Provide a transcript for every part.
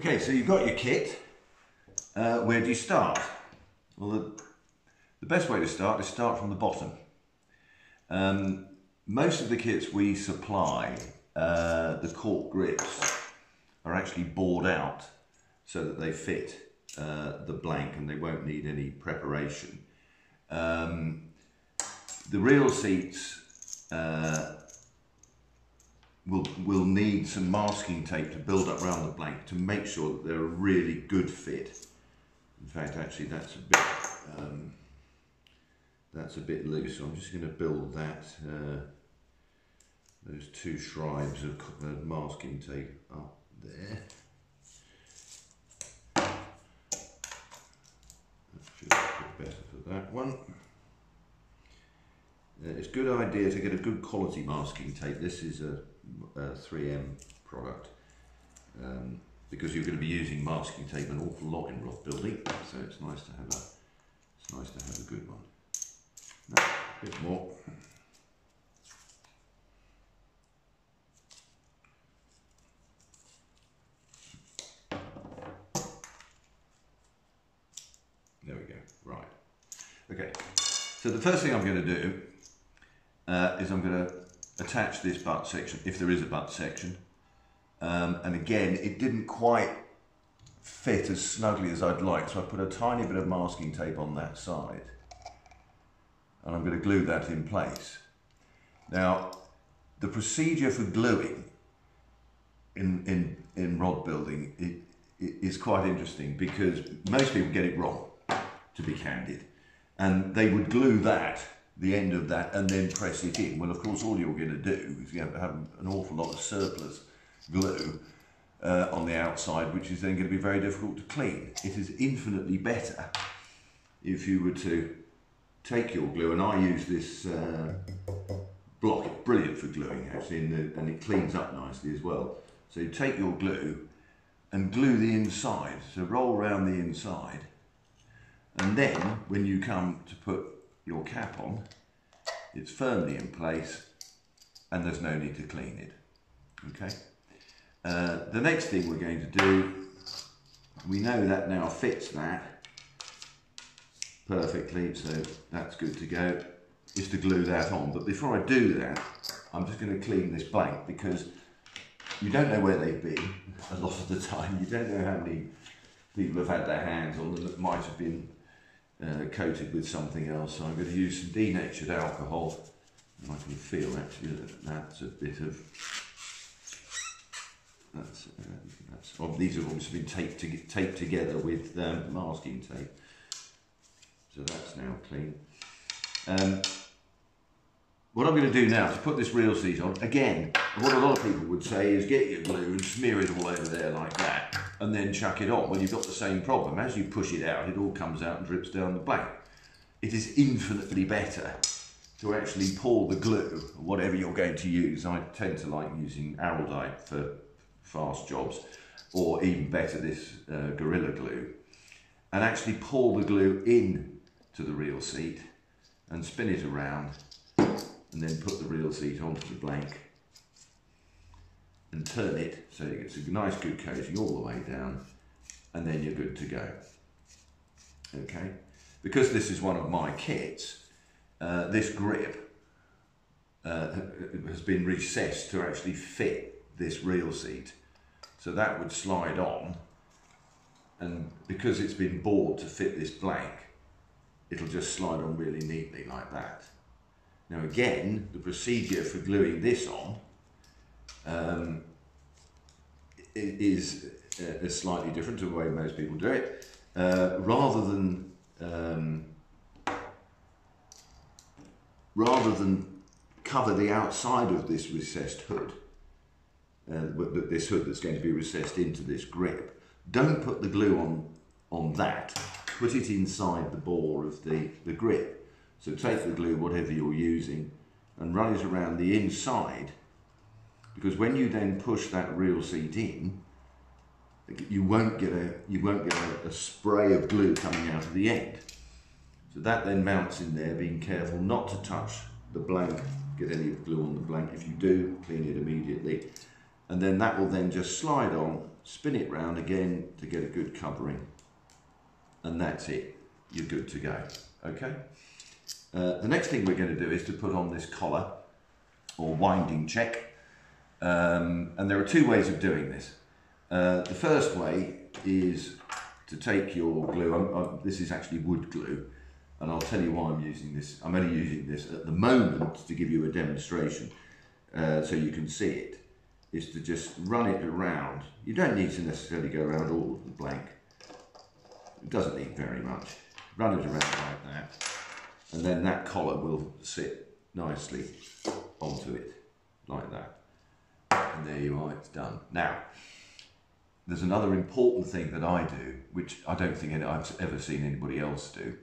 Okay, so you've got your kit. Where do you start? Well, the best way to start is start from the bottom. Most of the kits we supply, the cork grips are actually bored out so that they fit the blank and they won't need any preparation. The reel seats will need some masking tape to build up around the blank to make sure that they're a really good fit. In fact, actually that's a bit loose, so I'm just going to build that those two shribes of masking tape up there. That should be better for that one. It's a good idea to get a good quality masking tape. This is a 3M product because you're going to be using masking tape an awful lot in rock building, so it's nice to have a good one. No, a bit more. There we go. Right. Okay. So the first thing I'm going to do is I'm going to attach this butt section, if there is a butt section. And again, it didn't quite fit as snugly as I'd like, so I put a tiny bit of masking tape on that side. And I'm going to glue that in place. Now, the procedure for gluing in rod building is quite interesting because most people get it wrong, to be candid. And they would glue that, the end of that, and then press it in. Well, of course, all you're going to do is you have an awful lot of surplus glue on the outside, which is then going to be very difficult to clean. It is infinitely better if you were to take your glue, and I use this block. It's brilliant for gluing, actually, and it cleans up nicely as well. So you take your glue and glue the inside, so roll around the inside, and then when you come to put your cap on, it's firmly in place and there's no need to clean it. Okay. The next thing we're going to do, we know that now fits that perfectly, so that's good to go, is to glue that on. But before I do that, I'm just going to clean this blank because you don't know where they've been a lot of the time. You don't know how many people have had their hands on them that might have been coated with something else. So I'm going to use some denatured alcohol, and I can feel actually that that's a bit of these have obviously been taped together with masking tape, so that's now clean. What I'm going to do now to put this reel seat on, again, what a lot of people would say is get your glue and smear it all over there like that and then chuck it on. Well, you've got the same problem. As you push it out, it all comes out and drips down the blank. It is infinitely better to actually pour the glue, whatever you're going to use. I tend to like using Araldite for fast jobs, or even better, this Gorilla Glue, and actually pour the glue in to the reel seat and spin it around, and then put the reel seat onto the blank and turn it so it gets a nice good coating all the way down, and then you're good to go. Okay, because this is one of my kits, this grip has been recessed to actually fit this reel seat, so that would slide on, and because it's been bored to fit this blank, it'll just slide on really neatly like that. Now again, the procedure for gluing this on is slightly different to the way most people do it. Rather than cover the outside of this recessed hood, this hood that's going to be recessed into this grip, don't put the glue on that. Put it inside the bore of the grip. So take the glue, whatever you're using, and run it around the inside, because when you then push that reel seat in, you won't get a spray of glue coming out of the end. So that then mounts in there, being careful not to touch the blank, get any glue on the blank. If you do, clean it immediately. And then that will then just slide on spin it round again to get a good covering, and that's it. You're good to go. Okay. The next thing we're going to do is to put on this collar or winding check, and there are two ways of doing this. The first way is to take your glue. This is actually wood glue, and I'll tell you why I'm using this. I'm only using this at the moment to give you a demonstration so you can see it, is to just run it around. You don't need to necessarily go around all of the blank. It doesn't need very much. Run it around like that, and then that collar will sit nicely onto it, like that. And there you are, it's done. Now, there's another important thing that I do, which I don't think I've ever seen anybody else do.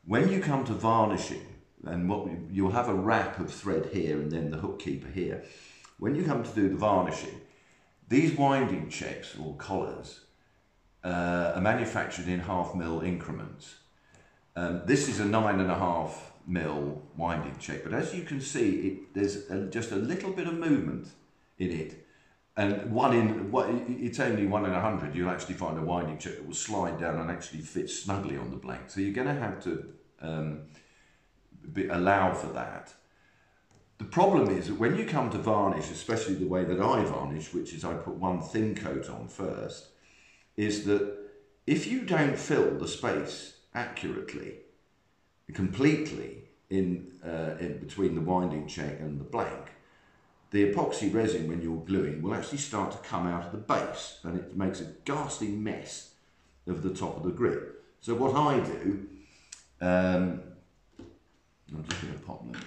When you come to varnishing, and you'll have a wrap of thread here and then the hook keeper here. When you come to do the varnishing, these winding checks or collars are manufactured in 1/2 mil increments. This is a 9.5 mil winding check, but as you can see, there's just a little bit of movement in it. And it's only 1 in 100. You'll actually find a winding check that will slide down and actually fit snugly on the blank. So you're going to have to allow for that. The problem is that when you come to varnish, especially the way that I varnish, which is I put one thin coat on first, is that if you don't fill the space accurately, completely in between the winding check and the blank, the epoxy resin, when you're gluing, will actually start to come out of the base, and it makes a ghastly mess of the top of the grip. So what I do, I'm just going to pop the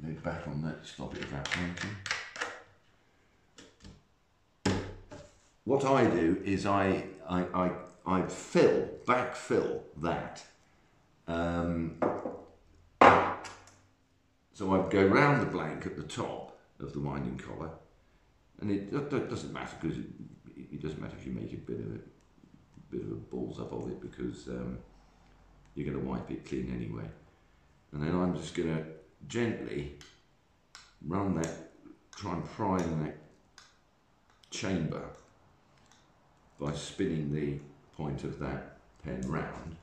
lid back on that to stop it evaporating. What I do is I backfill that. So I go round the blank at the top of the winding collar, and it doesn't matter, because it doesn't matter if you make a bit of a balls up of it, because you're going to wipe it clean anyway. And then I'm just going to gently run that, try and prime that chamber by spinning the point of that pen round.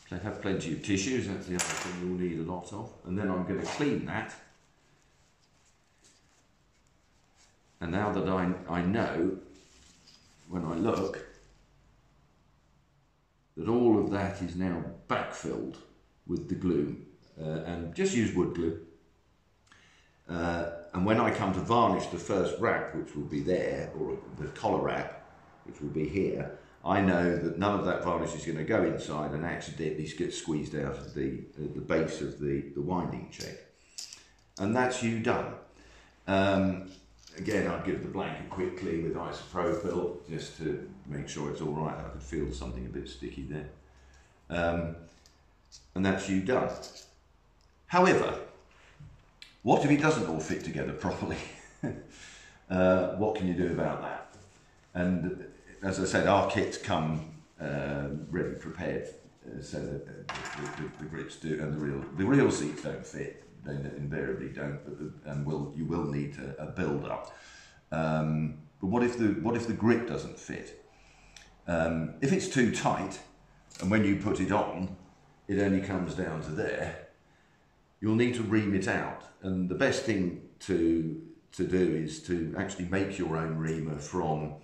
So have plenty of tissues, that's the other thing you'll need a lot of. And then I'm going to clean that. And now that I know, when I look, that all of that is now backfilled with the glue, and just use wood glue. And when I come to varnish the first wrap, which will be there, or the collar wrap, which will be here, I know that none of that varnish is going to go inside and accidentally get squeezed out of the base of the winding check. And that's you done. Again, I'd give the blanket quickly with isopropyl just to make sure it's all right. I could feel something a bit sticky there. And that's you done. However, what if it doesn't all fit together properly? What can you do about that? And as I said, our kits come ready prepared, so that the grips do, and the real seats don't fit. They invariably don't, but you will need a build up. But what if the grip doesn't fit? If it's too tight, and when you put it on, it only comes down to there, you'll need to ream it out. And the best thing to do is to actually make your own reamer from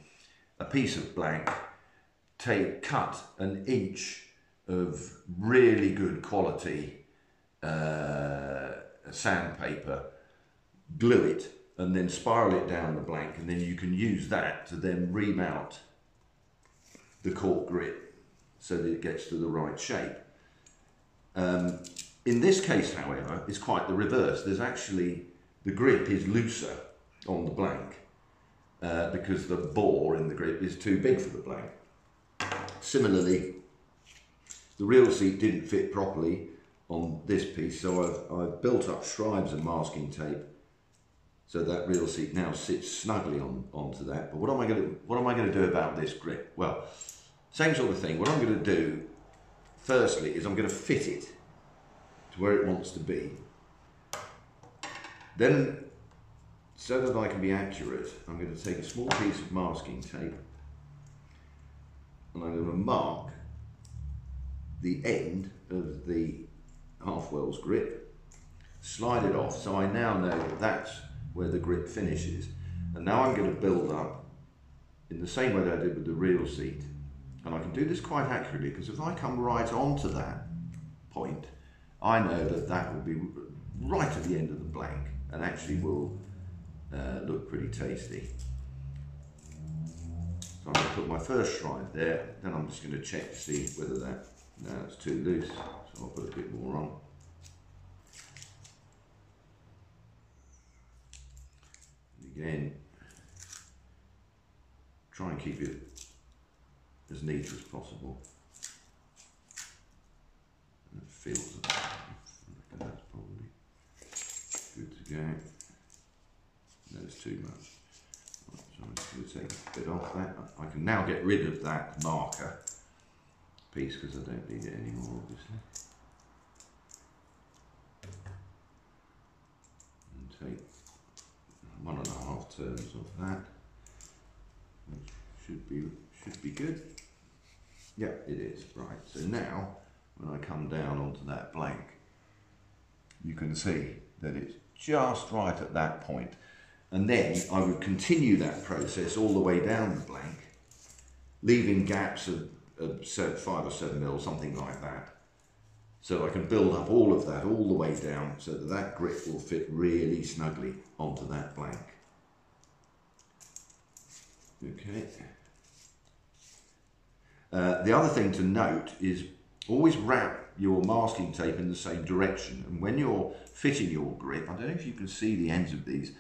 a piece of blank. Cut an inch of really good quality sandpaper, glue it, and then spiral it down the blank, and then you can use that to then ream out the cork grip so that it gets to the right shape. In this case, however, it's quite the reverse. There's actually, the grip is looser on the blank because the bore in the grip is too big for the blank. Similarly, the reel seat didn't fit properly on this piece, so I've built up shribes and masking tape so that reel seat now sits snugly onto that. But what am I going to do about this grip? Well, same sort of thing. What I'm going to do firstly is I'm going to fit it to where it wants to be. Then so that I can be accurate, I'm going to take a small piece of masking tape and I'm going to mark the end of the half-wells grip, slide it off, so I now know that that's where the grip finishes. And now I'm going to build up in the same way that I did with the reel seat. And I can do this quite accurately because if I come right onto that point, I know that that will be right at the end of the blank and actually will look pretty tasty. So I'm going to put my first stride there, then I'm just going to check to see whether that, no, it's too loose, so I'll put a bit more on. And again, try and keep it as neat as possible. And it feels that's probably good to go. No, it's too much. Right, so I'm just going to take a bit off that. I can now get rid of that marker piece because I don't need it anymore, obviously. And take 1.5 turns of that. Which should be good. Yeah, it is. Right. So now, when I come down onto that blank, you can see that it's just right at that point. And then I would continue that process all the way down the blank, leaving gaps of 5 or 7 mil, something like that. So I can build up all of that all the way down so that that grip will fit really snugly onto that blank. Okay. The other thing to note is always wrap your masking tape in the same direction. And when you're fitting your grip, I don't know if you can see the ends of these,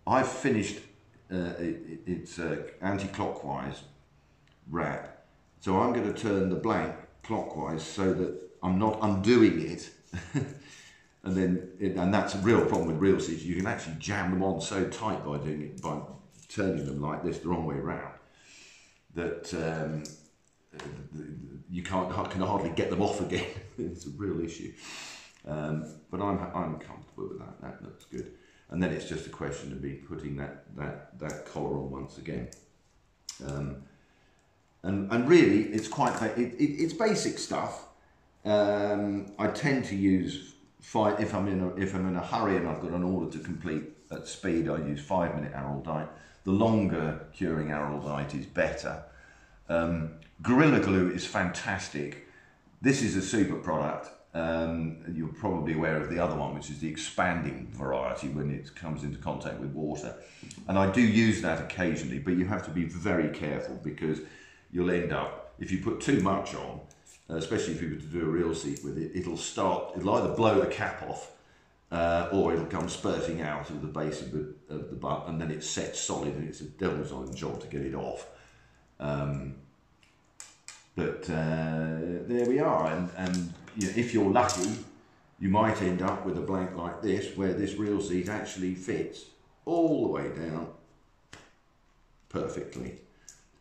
I've finished it's anti-clockwise wrap. So I'm going to turn the blank clockwise so that I'm not undoing it. And that's a real problem with reel seats. You can actually jam them on so tight by doing it, by turning them like this the wrong way around, that you can hardly get them off again. It's a real issue. But I'm comfortable with that. That looks good. And then it's just a question of me putting that collar on once again. And really, it's quite it's basic stuff. I tend to use if I'm in a hurry and I've got an order to complete at speed, I use 5-minute Araldite. The longer curing Araldite is better. Gorilla Glue is fantastic. This is a super product. You're probably aware of the other one, which is the expanding variety when it comes into contact with water. And I do use that occasionally, but you have to be very careful because you'll end up, if you put too much on, especially if you were to do a reel seat with it, it'll either blow the cap off or it'll come spurting out of the base of the butt, and then it's set solid and it's a devil's own job to get it off. But there we are, and you know, if you're lucky, you might end up with a blank like this, where this reel seat actually fits all the way down perfectly.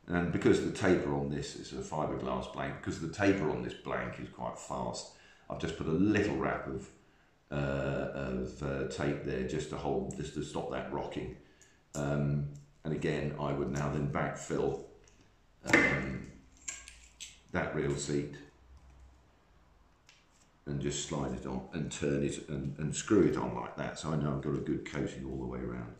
And because the taper on this is a fiberglass blank, because the taper on this blank is quite fast, I've just put a little wrap of tape there just to stop that rocking. And again, I would now then backfill that reel seat and just slide it on and turn it and screw it on like that, so I know I've got a good coating all the way around.